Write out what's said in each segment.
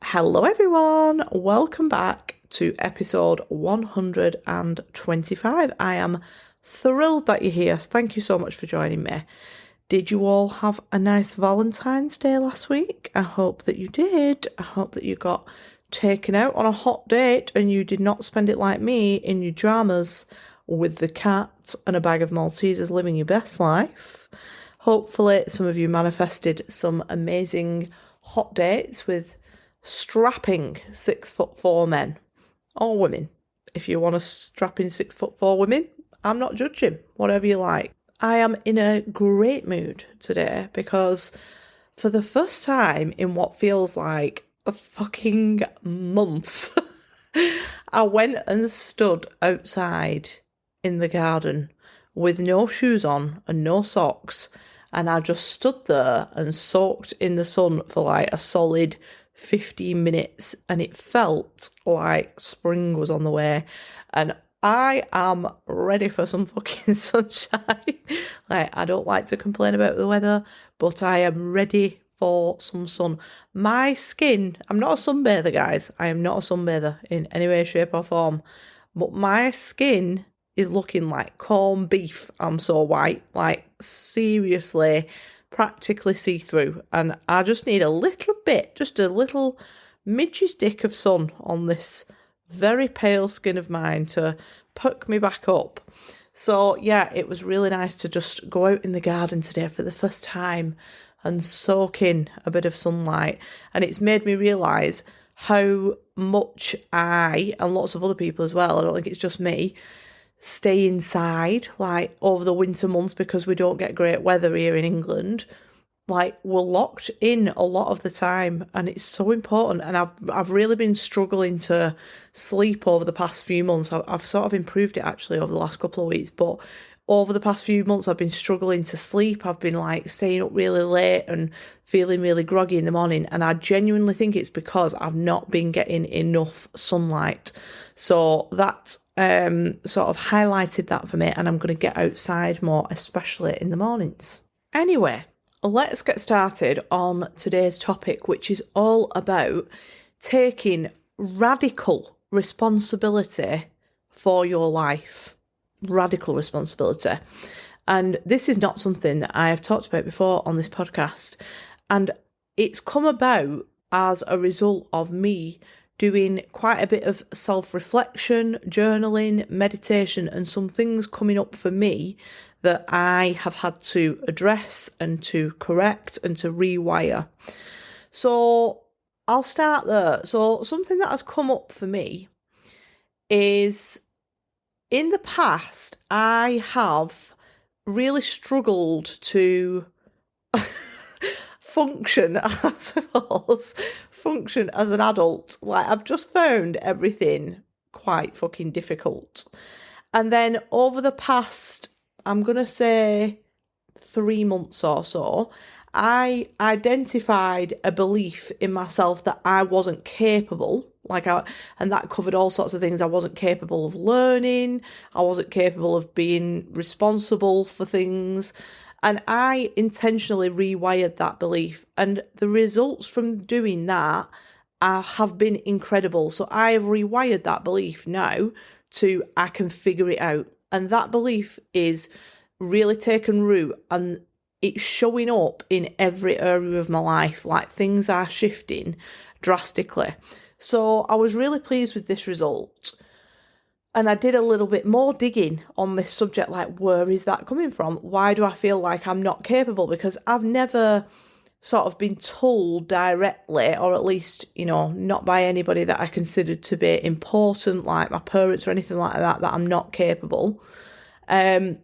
Hello, everyone. Welcome back to episode 125. I am thrilled that you're here. Thank you so much for joining me. Did you all have a nice Valentine's Day last week? I hope that you did. I hope that you got taken out on a hot date and you did not spend it like me in your dramas with the cat and a bag of Maltesers living your best life. Hopefully, some of you manifested some amazing hot dates with strapping 6'4" men or women. If you want a strapping 6'4" women, I'm not judging, whatever you like. I am in a great mood today because for the first time in what feels like a fucking months, I went and stood outside in the garden with no shoes on and no socks, and I just stood there and soaked in the sun for like a solid 15 minutes, and it felt like spring was on the way, and I am ready for some fucking sunshine. Like, I don't like to complain about the weather, but I am ready for some sun. My skin, I'm not a sunbather, guys. I am not a sunbather in any way, shape or form, but my skin is looking like corned beef. I'm so white, like seriously, practically see-through, and I just need a little bit, just a little midge's dick of sun on this very pale skin of mine to perk me back up. So yeah, it was really nice to just go out in the garden today for the first time and soak in a bit of sunlight, and it's made me realise how much I, and lots of other people as well, I don't think it's just me, stay inside like over the winter months because we don't get great weather here in England. Like, we're locked in a lot of the time, and it's so important. And I've really been struggling to sleep over the past few months. I've sort of improved it actually over the last couple of weeks, but over the past few months I've been struggling to sleep. I've been like staying up really late and feeling really groggy in the morning, and I genuinely think it's because I've not been getting enough sunlight. So that sort of highlighted that for me, and I'm going to get outside more, especially in the mornings. Anyway, let's get started on today's topic, which is all about taking radical responsibility for your life. Radical responsibility. And this is not something that I have talked about before on this podcast. And it's come about as a result of me doing quite a bit of self-reflection, journaling, meditation, and some things coming up for me that I have had to address and to correct and to rewire. So I'll start there. So something that has come up for me is, in the past, I have really struggled to function as an adult. Like, I've just found everything quite fucking difficult. And then over the past, I'm going to say 3 months or so, I identified a belief in myself that I wasn't capable. And that covered all sorts of things. I wasn't capable of learning. I wasn't capable of being responsible for things. And I intentionally rewired that belief. And the results from doing that have been incredible. So I have rewired that belief now to I can figure it out. And that belief is really taken root, and it's showing up in every area of my life. Like, things are shifting drastically. So I was really pleased with this result. And I did a little bit more digging on this subject, like, where is that coming from? Why do I feel like I'm not capable? Because I've never sort of been told directly, or at least, not by anybody that I considered to be important, like my parents or anything like that I'm not capable. But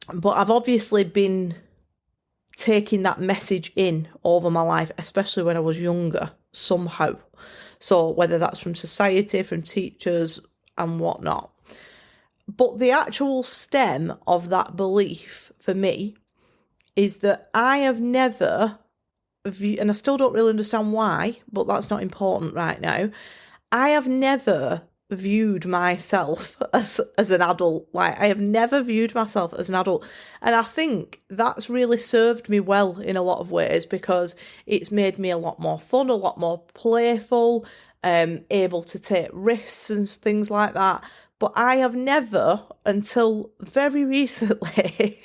I've obviously been taking that message in over my life, especially when I was younger, somehow. So whether that's from society, from teachers and whatnot. But the actual stem of that belief for me is that I have never, and I still don't really understand why, but that's not important right now, I have never viewed myself as an adult. Like, I have never viewed myself as an adult. And I think that's really served me well in a lot of ways, because it's made me a lot more fun, a lot more playful, able to take risks and things like that. But I have never, until very recently,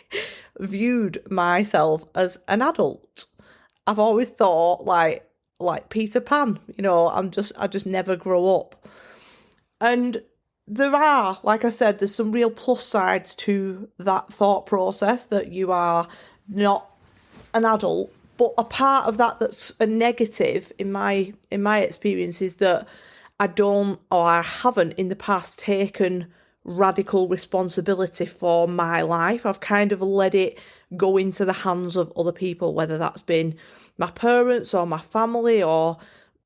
viewed myself as an adult. I've always thought like Peter Pan, I just never grow up. And there are, like I said, there's some real plus sides to that thought process, that you are not an adult. But a part of that that's a negative in my experience is that I don't, or I haven't in the past, taken radical responsibility for my life. I've kind of let it go into the hands of other people, whether that's been my parents or my family or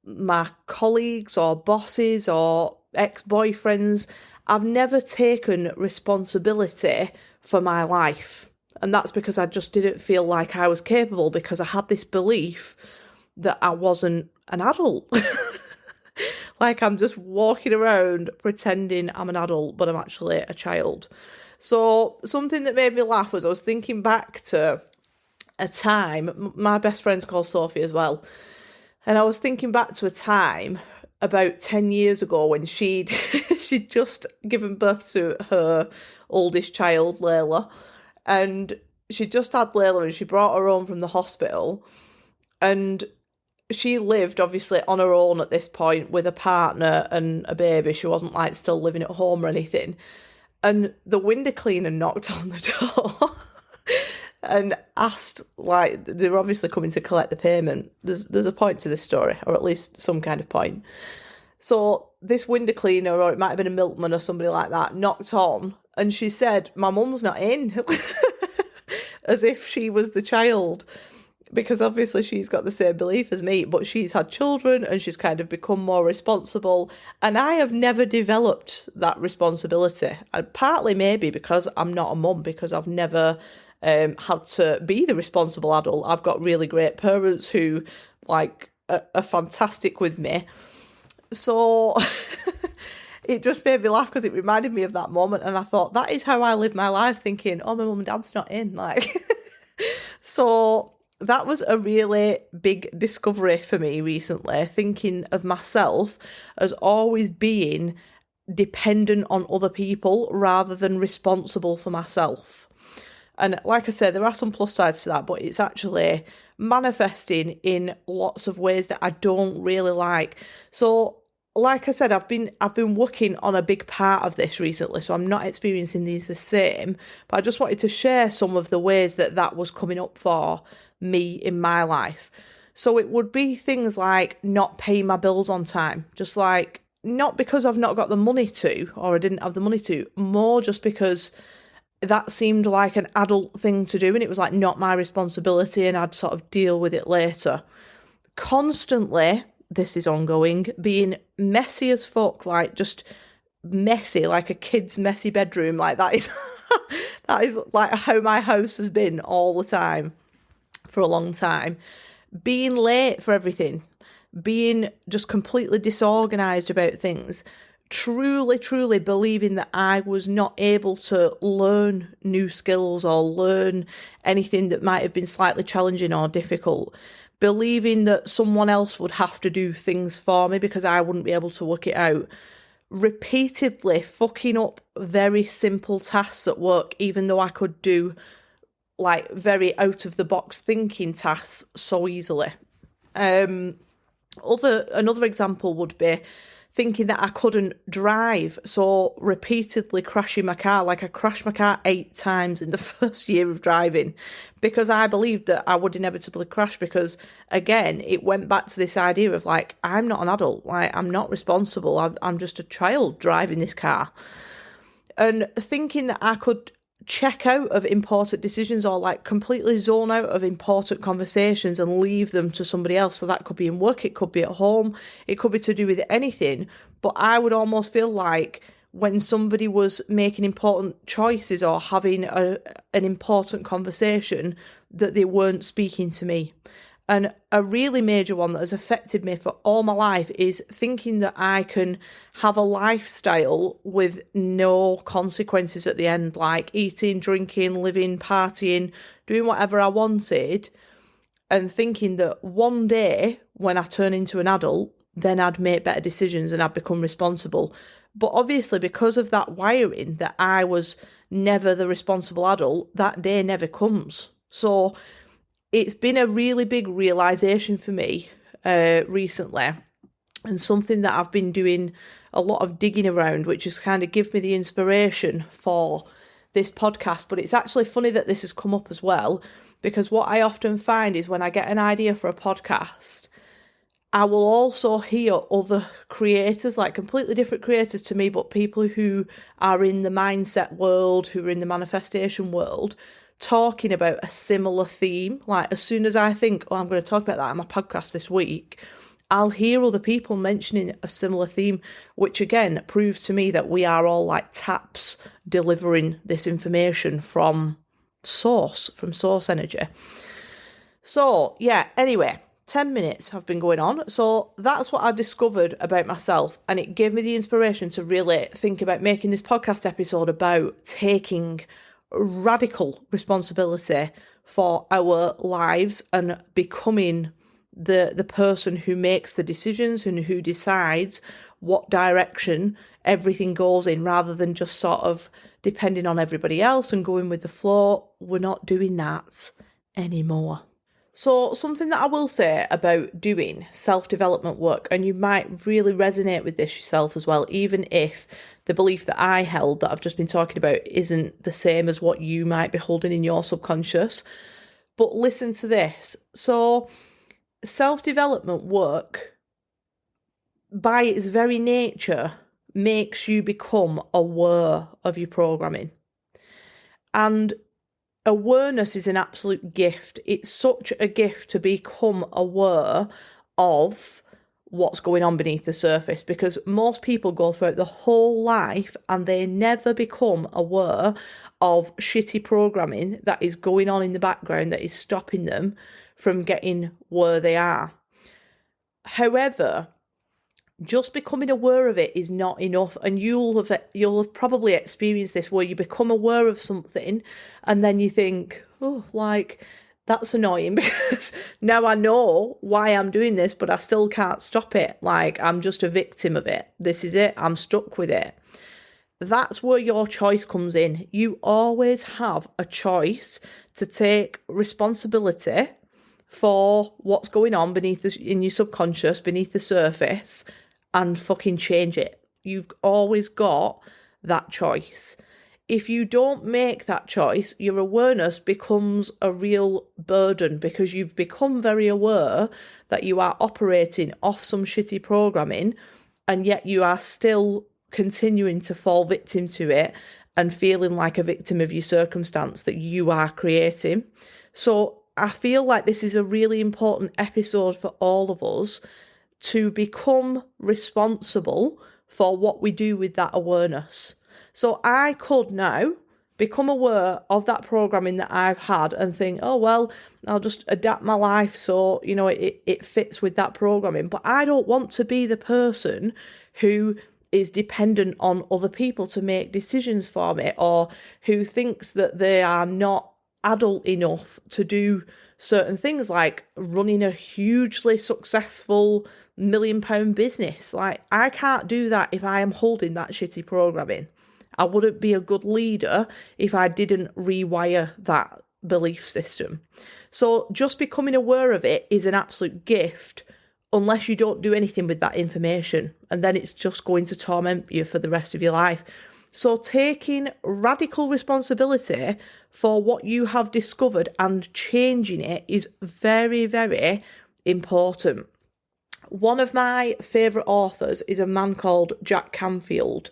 my colleagues or bosses or ex-boyfriends. I've never taken responsibility for my life. And that's because I just didn't feel like I was capable, because I had this belief that I wasn't an adult. Like, I'm just walking around pretending I'm an adult, but I'm actually a child. So something that made me laugh was I was thinking back to a time, my best friend's called Sophie as well, and I was thinking back to a time about 10 years ago when she'd just given birth to her oldest child, Layla, and she just had Layla and she brought her home from the hospital, and she lived obviously on her own at this point with a partner and a baby. She wasn't like still living at home or anything. And the window cleaner knocked on the door and asked, like, they were obviously coming to collect the payment. There's a point to this story, or at least some kind of point. So this window cleaner, or it might have been a milkman or somebody like that, knocked on, and she said, "My mum's not in," as if she was the child. Because obviously she's got the same belief as me, but she's had children and she's kind of become more responsible. And I have never developed that responsibility. And partly maybe because I'm not a mum, because I've never had to be the responsible adult. I've got really great parents who are fantastic with me. So it just made me laugh because it reminded me of that moment. And I thought, that is how I live my life, thinking, oh, my mum and dad's not in. So that was a really big discovery for me recently, thinking of myself as always being dependent on other people rather than responsible for myself. And like I said, there are some plus sides to that, but it's actually manifesting in lots of ways that I don't really like. So like I said, I've been working on a big part of this recently, so I'm not experiencing these the same, but I just wanted to share some of the ways that was coming up for me in my life. So it would be things like not paying my bills on time, just like, not because I've not got the money to, or I didn't have the money to, more just because that seemed like an adult thing to do and it was like not my responsibility and I'd sort of deal with it later. Constantly, this is ongoing, being messy as fuck, like just messy, like a kid's messy bedroom, like that is that is like how my house has been all the time for a long time. Being late for everything, being just completely disorganised about things, truly believing that I was not able to learn new skills or learn anything that might have been slightly challenging or difficult, believing that someone else would have to do things for me because I wouldn't be able to work it out, repeatedly fucking up very simple tasks at work, even though I could do like very out of the box thinking tasks so easily. Another example would be thinking that I couldn't drive, so repeatedly crashing my car. Like I crashed my car 8 times in the first year of driving because I believed that I would inevitably crash, because again, it went back to this idea of like, I'm not an adult, like I'm not responsible, I'm just a child driving this car. And thinking that I could check out of important decisions or like completely zone out of important conversations and leave them to somebody else. So that could be in work, it could be at home, it could be to do with anything. But I would almost feel like when somebody was making important choices or having an important conversation, that they weren't speaking to me. And a really major one that has affected me for all my life is thinking that I can have a lifestyle with no consequences at the end, like eating, drinking, living, partying, doing whatever I wanted, and thinking that one day when I turn into an adult, then I'd make better decisions and I'd become responsible. But obviously, because of that wiring that I was never the responsible adult, that day never comes. So it's been a really big realisation for me recently, and something that I've been doing a lot of digging around, which has kind of given me the inspiration for this podcast. But it's actually funny that this has come up as well, because what I often find is when I get an idea for a podcast, I will also hear other creators, like completely different creators to me, but people who are in the mindset world, who are in the manifestation world, talking about a similar theme. Like as soon as I think, oh, I'm going to talk about that in my podcast this week, I'll hear other people mentioning a similar theme, which again proves to me that we are all like taps delivering this information from source energy. So yeah, anyway, 10 minutes have been going on. So that's what I discovered about myself, and it gave me the inspiration to really think about making this podcast episode about taking radical responsibility for our lives and becoming the person who makes the decisions and who decides what direction everything goes in, rather than just sort of depending on everybody else and going with the flow. We're not doing that anymore. So something that I will say about doing self-development work, and you might really resonate with this yourself as well, even if the belief that I held that I've just been talking about isn't the same as what you might be holding in your subconscious. But listen to this. So self-development work, by its very nature, makes you become aware of your programming. And awareness is an absolute gift. It's such a gift to become aware of what's going on beneath the surface, because most people go throughout the whole life and they never become aware of shitty programming that is going on in the background that is stopping them from getting where they are. However, just becoming aware of it is not enough, and you'll have probably experienced this, where you become aware of something and then you think, oh, like, that's annoying because now I know why I'm doing this, but I still can't stop it. Like, I'm just a victim of it. This is it. I'm stuck with it. That's where your choice comes in. You always have a choice to take responsibility for what's going on in your subconscious, beneath the surface, and fucking change it. You've always got that choice. If you don't make that choice, your awareness becomes a real burden, because you've become very aware that you are operating off some shitty programming, and yet you are still continuing to fall victim to it and feeling like a victim of your circumstance that you are creating. So I feel like this is a really important episode for all of us to become responsible for what we do with that awareness. So I could now become aware of that programming that I've had and think, oh, well, I'll just adapt my life so, it fits with that programming. But I don't want to be the person who is dependent on other people to make decisions for me, or who thinks that they are not adult enough to do certain things, like running a hugely successful £1 million business. Like, I can't do that if I am holding that shitty programming. I wouldn't be a good leader if I didn't rewire that belief system. So just becoming aware of it is an absolute gift, unless you don't do anything with that information, and then it's just going to torment you for the rest of your life. So taking radical responsibility for what you have discovered and changing it is very, very important. One of my favourite authors is a man called Jack Canfield,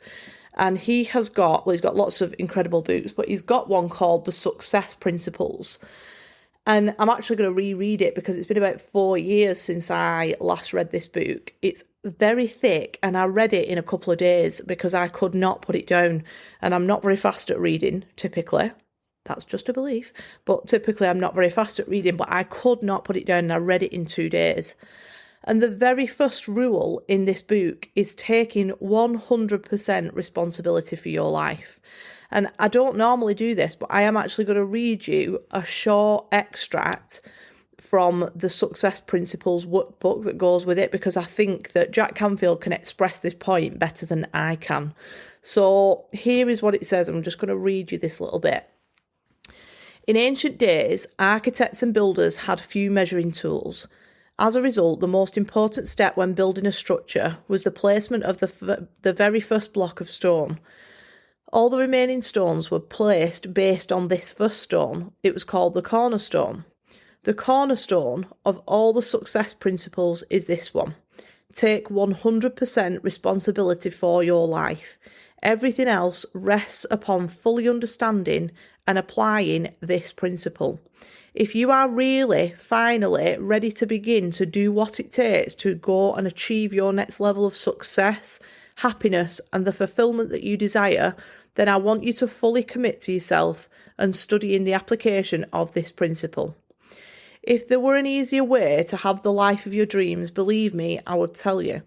and he's got lots of incredible books, but he's got one called The Success Principles. And I'm actually going to reread it because it's been about 4 years since I last read this book. It's very thick, and I read it in a couple of days because I could not put it down. And I'm not very fast at reading, typically. That's just a belief. But typically I'm not very fast at reading, but I could not put it down and I read it in 2 days. And the very first rule in this book is taking 100% responsibility for your life. And I don't normally do this, but I am actually going to read you a short extract from the Success Principles workbook that goes with it, because I think that Jack Canfield can express this point better than I can. So here is what it says. I'm just going to read you this little bit. In ancient days, architects and builders had few measuring tools. As a result, the most important step when building a structure was the placement of the very first block of stone. All the remaining stones were placed based on this first stone. It was called the cornerstone. The cornerstone of all the success principles is this one. Take 100% responsibility for your life. Everything else rests upon fully understanding and applying this principle. If you are really, finally, ready to begin to do what it takes to go and achieve your next level of success, happiness, and the fulfillment that you desire, then I want you to fully commit to yourself and studying the application of this principle. If there were an easier way to have the life of your dreams, believe me, I would tell you.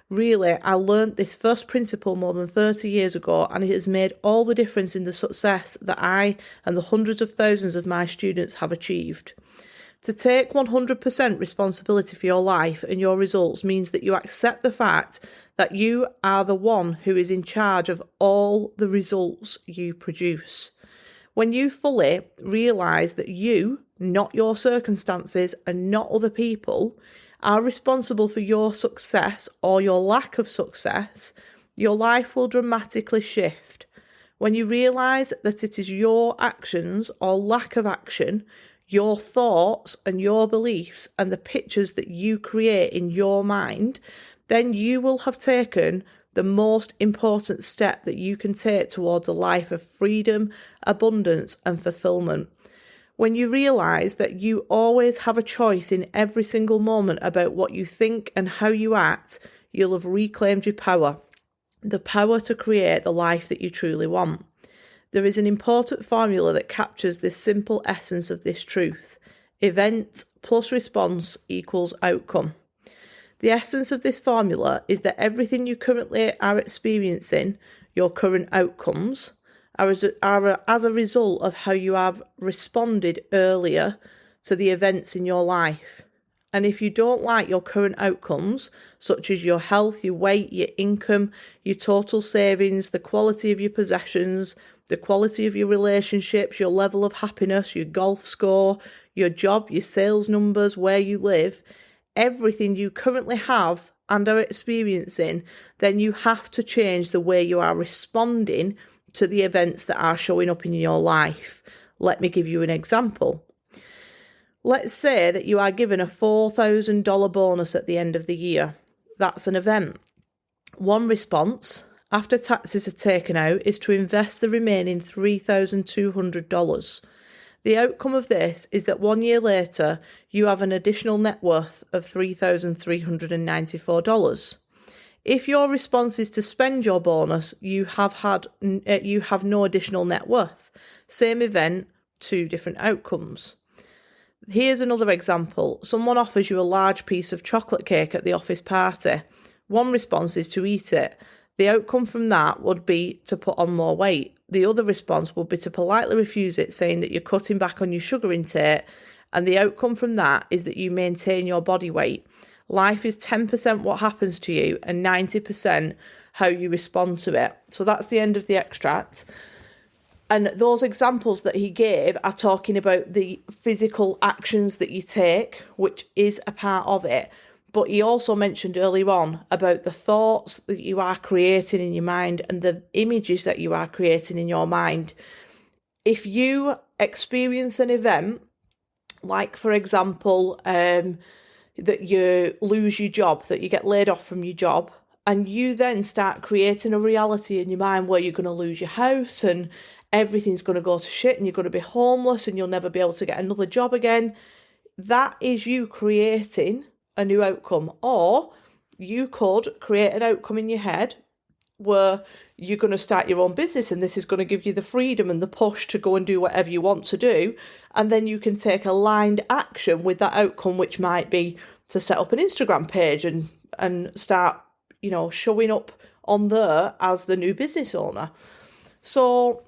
Really, I learnt this first principle more than 30 years ago, and it has made all the difference in the success that I and the hundreds of thousands of my students have achieved. To take 100% responsibility for your life and your results means that you accept the fact that you are the one who is in charge of all the results you produce. When you fully realise that you, not your circumstances and not other people, are responsible for your success or your lack of success, your life will dramatically shift. When you realise that it is your actions or lack of action, your thoughts and your beliefs and the pictures that you create in your mind, then you will have taken the most important step that you can take towards a life of freedom, abundance and fulfillment. When you realise that you always have a choice in every single moment about what you think and how you act, you'll have reclaimed your power, the power to create the life that you truly want. There is an important formula that captures this simple essence of this truth. Event plus response equals outcome. The essence of this formula is that everything you currently are experiencing, your current outcomes, are as a result of how you have responded earlier to the events in your life. And if you don't like your current outcomes, such as your health, your weight, your income, your total savings, the quality of your possessions, the quality of your relationships, your level of happiness, your golf score, your job, your sales numbers, where you live, everything you currently have and are experiencing, then you have to change the way you are responding to the events that are showing up in your life. Let me give you an example. Let's say that you are given a $4,000 bonus at the end of the year. That's an event. One response, after taxes are taken out, is to invest the remaining $3,200. The outcome of this is that 1 year later, you have an additional net worth of $3,394. If your response is to spend your bonus, you have no additional net worth. Same event, 2 different outcomes. Here's another example. Someone offers you a large piece of chocolate cake at the office party. One response is to eat it. The outcome from that would be to put on more weight. The other response would be to politely refuse it, saying that you're cutting back on your sugar intake, and the outcome from that is that you maintain your body weight. Life is 10% what happens to you and 90% how you respond to it. So that's the end of the extract. And those examples that he gave are talking about the physical actions that you take, which is a part of it. But he also mentioned earlier on about the thoughts that you are creating in your mind and the images that you are creating in your mind. If you experience an event, like for example, that you lose your job, that you get laid off from your job, and you then start creating a reality in your mind where you're going to lose your house and everything's going to go to shit and you're going to be homeless and you'll never be able to get another job again, that is you creating a new outcome. Or you could create an outcome in your head where you're going to start your own business and this is going to give you the freedom and the push to go and do whatever you want to do. And then you can take aligned action with that outcome, which might be to set up an Instagram page and start, showing up on there as the new business owner. So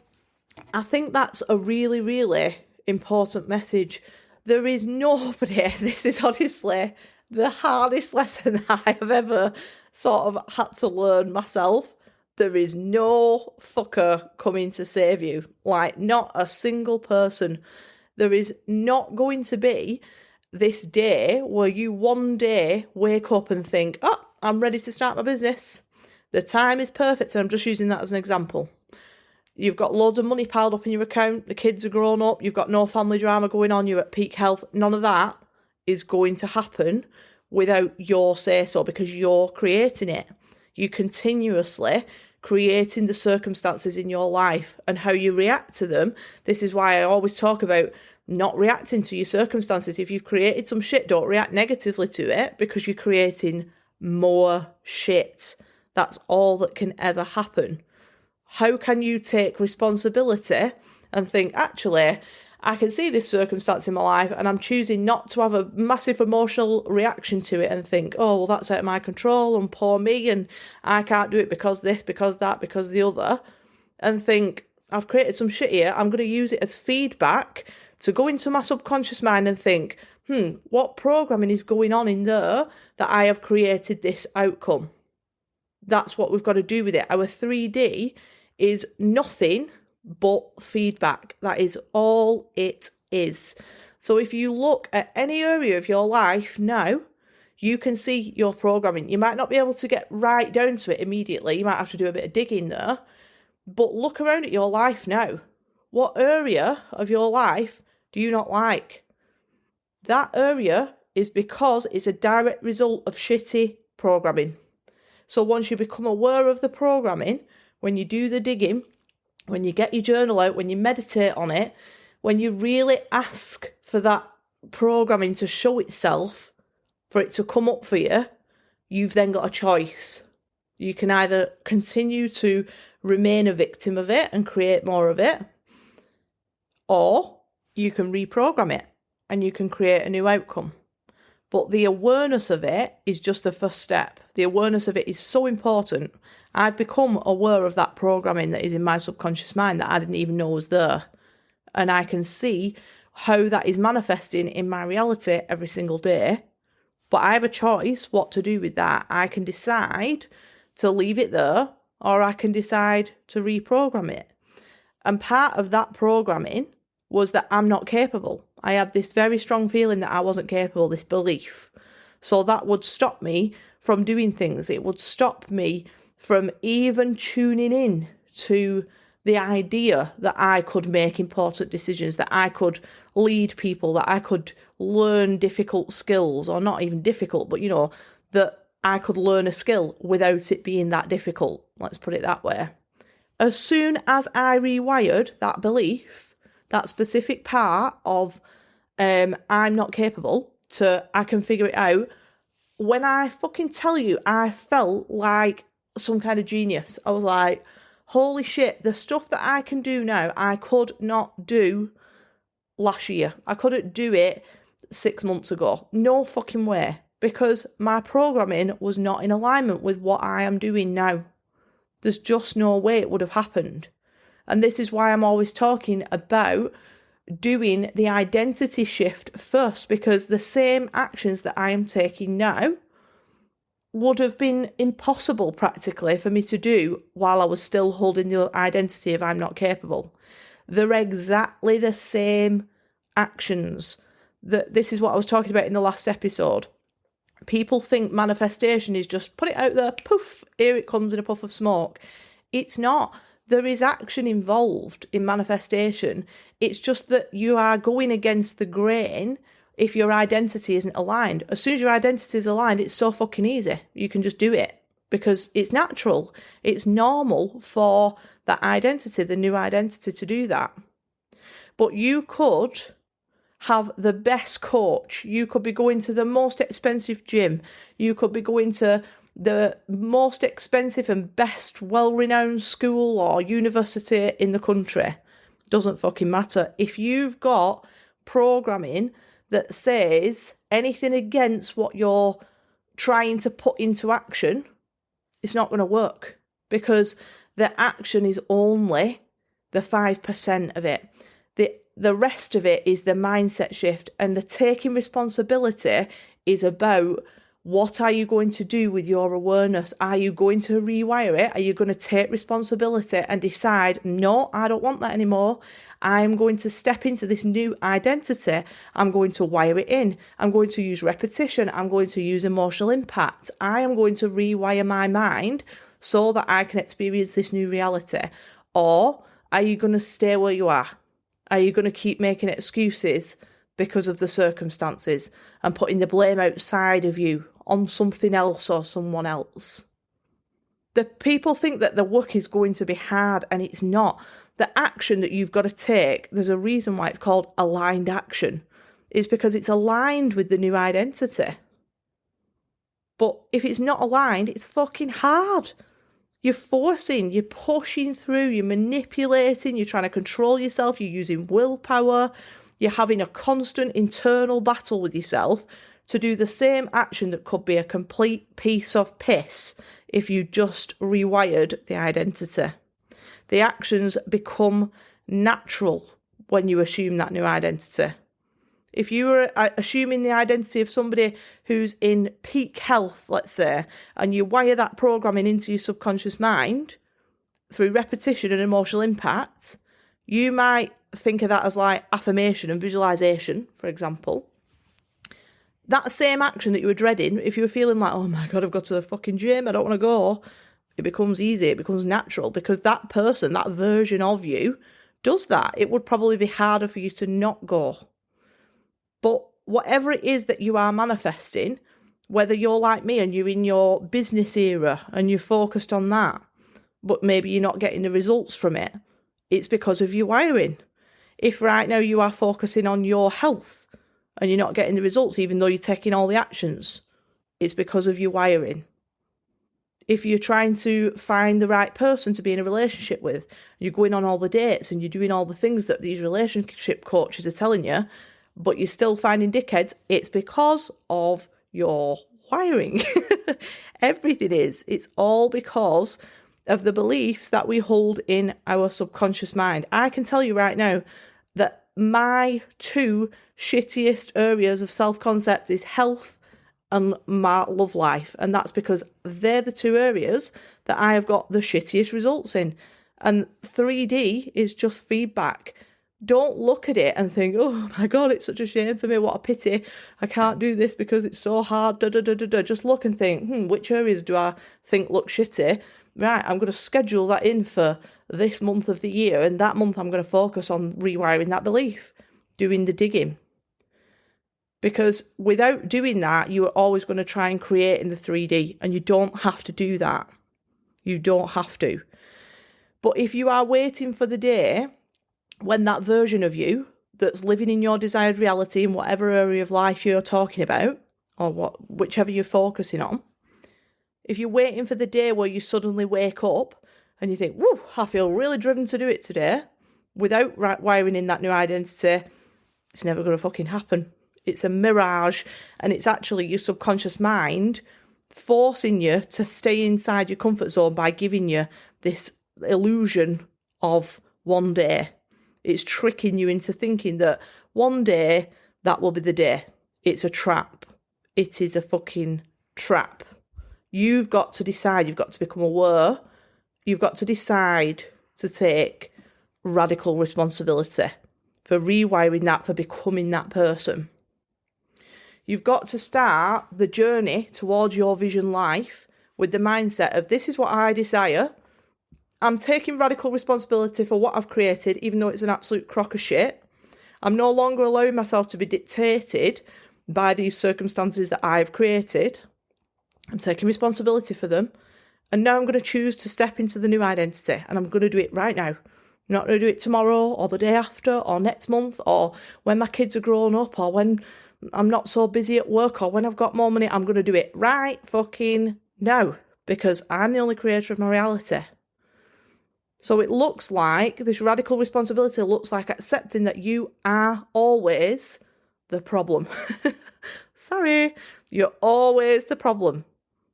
I think that's a really, really important message. There is nobody, this is honestly the hardest lesson I have ever sort of had to learn myself. There is no fucker coming to save you. Like, not a single person. There is not going to be this day where you one day wake up and think, oh, I'm ready to start my business. The time is perfect, and I'm just using that as an example. You've got loads of money piled up in your account, the kids are grown up, you've got no family drama going on, you're at peak health. None of that is going to happen without your say-so, because you're creating it. You're continuously creating the circumstances in your life, and how you react to them. This is why I always talk about not reacting to your circumstances. If you've created some shit, don't react negatively to it, because you're creating more shit. That's all that can ever happen. How can you take responsibility and think, actually, I can see this circumstance in my life and I'm choosing not to have a massive emotional reaction to it and think, oh, well, that's out of my control and poor me and I can't do it because this, because that, because the other, and think, I've created some shit here. I'm going to use it as feedback to go into my subconscious mind and think, what programming is going on in there that I have created this outcome? That's what we've got to do with it. Our 3D is nothing but feedback. That is all it is. So if you look at any area of your life now, you can see your programming. You might not be able to get right down to it immediately. You might have to do a bit of digging there. But look around at your life now. What area of your life do you not like? That area is because it's a direct result of shitty programming. So once you become aware of the programming, when you do the digging, when you get your journal out, when you meditate on it, when you really ask for that programming to show itself, for it to come up for you, you've then got a choice. You can either continue to remain a victim of it and create more of it, or you can reprogram it and you can create a new outcome. But the awareness of it is just the first step. The awareness of it is so important. I've become aware of that programming that is in my subconscious mind that I didn't even know was there. And I can see how that is manifesting in my reality every single day. But I have a choice what to do with that. I can decide to leave it there, or I can decide to reprogram it. And part of that programming was that I'm not capable. I had this very strong feeling that I wasn't capable, this belief. So that would stop me from doing things. It would stop me from even tuning in to the idea that I could make important decisions, that I could lead people, that I could learn difficult skills, or not even difficult, but that I could learn a skill without it being that difficult. Let's put it that way. As soon as I rewired that belief, that specific part of I'm not capable, to I can figure it out, when I fucking tell you, I felt like some kind of genius. I was like, holy shit, the stuff that I can do now, I could not do last year. I couldn't do it 6 months ago. No fucking way. Because my programming was not in alignment with what I am doing now. There's just no way it would have happened. And this is why I'm always talking about doing the identity shift first, because the same actions that I am taking now would have been impossible practically for me to do while I was still holding the identity of I'm not capable. They're exactly the same actions. This is what I was talking about in the last episode. People think manifestation is just put it out there, poof, here it comes in a puff of smoke. It's not. There is action involved in manifestation. It's just that you are going against the grain if your identity isn't aligned. As soon as your identity is aligned, it's so fucking easy. You can just do it because it's natural. It's normal for that identity, the new identity, to do that. But you could have the best coach. You could be going to the most expensive gym. You could be going to the most expensive and best well-renowned school or university in the country. Doesn't fucking matter. If you've got programming that says anything against what you're trying to put into action, it's not going to work, because the action is only the 5% of it. The rest of it is the mindset shift, and the taking responsibility is about what are you going to do with your awareness? Are you going to rewire it? Are you going to take responsibility and decide, no, I don't want that anymore. I'm going to step into this new identity. I'm going to wire it in. I'm going to use repetition. I'm going to use emotional impact. I am going to rewire my mind so that I can experience this new reality. Or are you going to stay where you are? Are you going to keep making excuses because of the circumstances and putting the blame outside of you on something else or someone else? The people think that the work is going to be hard, and it's not. The action that you've got to take, there's a reason why it's called aligned action. It's because it's aligned with the new identity. But if it's not aligned, it's fucking hard. You're forcing, you're pushing through, you're manipulating, you're trying to control yourself, you're using willpower, you're having a constant internal battle with yourself to do the same action that could be a complete piece of piss if you just rewired the identity. The actions become natural when you assume that new identity. If you were assuming the identity of somebody who's in peak health, let's say, and you wire that programming into your subconscious mind through repetition and emotional impact, you might think of that as like affirmation and visualization, for example. That same action that you were dreading, if you were feeling like, oh my God, I've got to the fucking gym, I don't want to go, it becomes easy, it becomes natural, because that person, that version of you, does that. It would probably be harder for you to not go. But whatever it is that you are manifesting, whether you're like me and you're in your business era and you're focused on that, but maybe you're not getting the results from it, it's because of your wiring. If right now you are focusing on your health and you're not getting the results, even though you're taking all the actions, it's because of your wiring. If you're trying to find the right person to be in a relationship with, you're going on all the dates and you're doing all the things that these relationship coaches are telling you, but you're still finding dickheads, it's because of your wiring. Everything is. It's all because of the beliefs that we hold in our subconscious mind. I can tell you right now that my two shittiest areas of self-concept is health and my love life. And that's because they're the two areas that I have got the shittiest results in. And 3D is just feedback. Don't look at it and think, oh my God, it's such a shame for me. What a pity. I can't do this because it's so hard. Just look and think, which areas do I think look shitty? Right, I'm going to schedule that in for this month of the year. And that month I'm going to focus on rewiring that belief, doing the digging. Because without doing that, you are always going to try and create in the 3D. And you don't have to do that. You don't have to. But if you are waiting for the day when that version of you that's living in your desired reality in whatever area of life you're talking about, or whichever you're focusing on, if you're waiting for the day where you suddenly wake up and you think, woo, I feel really driven to do it today, without wiring in that new identity, it's never going to fucking happen. It's a mirage, and it's actually your subconscious mind forcing you to stay inside your comfort zone by giving you this illusion of one day. It's tricking you into thinking that one day, that will be the day. It's a trap. It is a fucking trap. You've got to decide. You've got to become aware. You've got to decide to take radical responsibility for rewiring that, for becoming that person. You've got to start the journey towards your vision life with the mindset of, this is what I desire. I'm taking radical responsibility for what I've created, even though it's an absolute crock of shit. I'm no longer allowing myself to be dictated by these circumstances that I've created. I'm taking responsibility for them. And now I'm going to choose to step into the new identity. And I'm going to do it right now. I'm not going to do it tomorrow or the day after or next month or when my kids are grown up or when I'm not so busy at work or when I've got more money. I'm going to do it right fucking No, because I'm the only creator of my reality. So it looks like this radical responsibility looks like accepting that you are always the problem. Sorry, you're always the problem.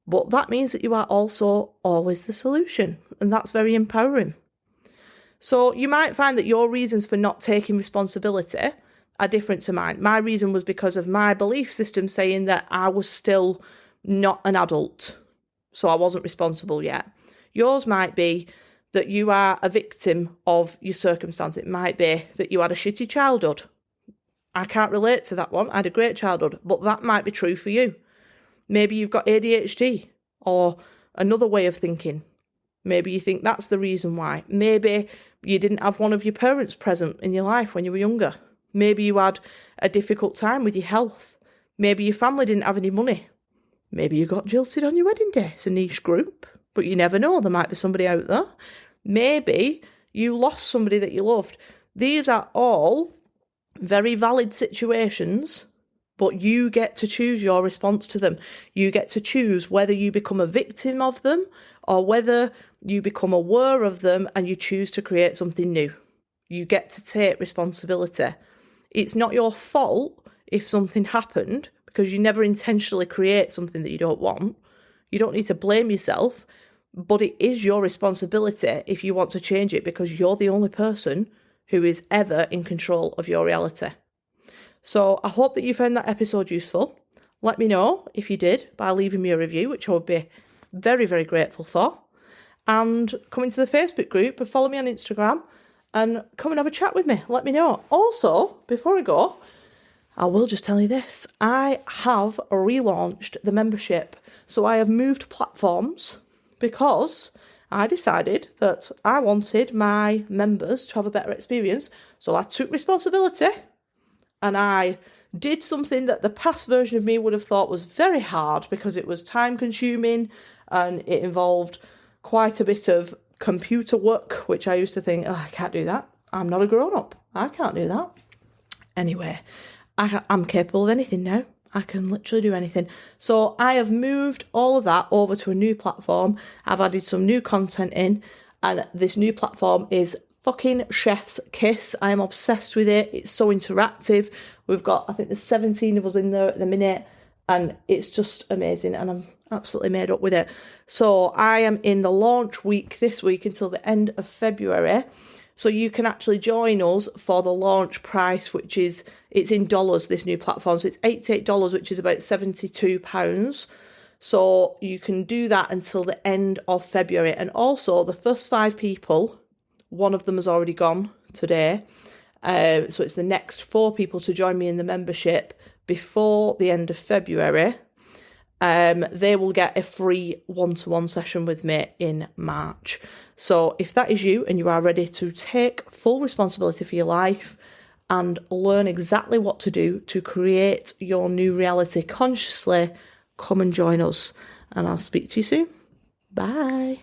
But that means that you are also always the solution. And that's very empowering. So you might find that your reasons for not taking responsibility are different to mine. My reason was because of my belief system saying that I was still not an adult. So I wasn't responsible yet. Yours might be that you are a victim of your circumstance. It might be that you had a shitty childhood. I can't relate to that one. I had a great childhood, but that might be true for you. Maybe you've got ADHD or another way of thinking. Maybe you think that's the reason why. Maybe you didn't have one of your parents present in your life when you were younger. Maybe you had a difficult time with your health. Maybe your family didn't have any money. Maybe you got jilted on your wedding day. It's a niche group, but you never know. There might be somebody out there. Maybe you lost somebody that you loved. These are all very valid situations, but you get to choose your response to them. You get to choose whether you become a victim of them or whether you become aware of them and you choose to create something new. You get to take responsibility. It's not your fault if something happened because you never intentionally create something that you don't want. You don't need to blame yourself, but it is your responsibility if you want to change it because you're the only person who is ever in control of your reality. So I hope that you found that episode useful. Let me know if you did by leaving me a review, which I would be very, very grateful for. And come into the Facebook group and follow me on Instagram and come and have a chat with me. Let me know. Also, before I go, I will just tell you this. I have relaunched the membership. So I have moved platforms because I decided that I wanted my members to have a better experience. So I took responsibility and I did something that the past version of me would have thought was very hard because it was time consuming and it involved quite a bit of computer work, which I used to think, oh, I can't do that. I'm not a grown-up. I can't do that. Anyway, I'm capable of anything now. I can literally do anything. So I have moved all of that over to a new platform. I've added some new content in, and this new platform is fucking chef's kiss. I am obsessed with it. It's so interactive. We've got, I think there's 17 of us in there at the minute, and it's just amazing, and I'm absolutely made up with it. So I am in the launch week this week until the end of February. So you can actually join us for the launch price, which is, it's in dollars, this new platform. So it's $88, which is about £72. So you can do that until the end of February. And also the first 5 people, one of them has already gone today. So it's the next 4 people to join me in the membership before the end of February. They will get a free one-to-one session with me in March. So if that is you and you are ready to take full responsibility for your life and learn exactly what to do to create your new reality consciously, come and join us. And I'll speak to you soon. Bye.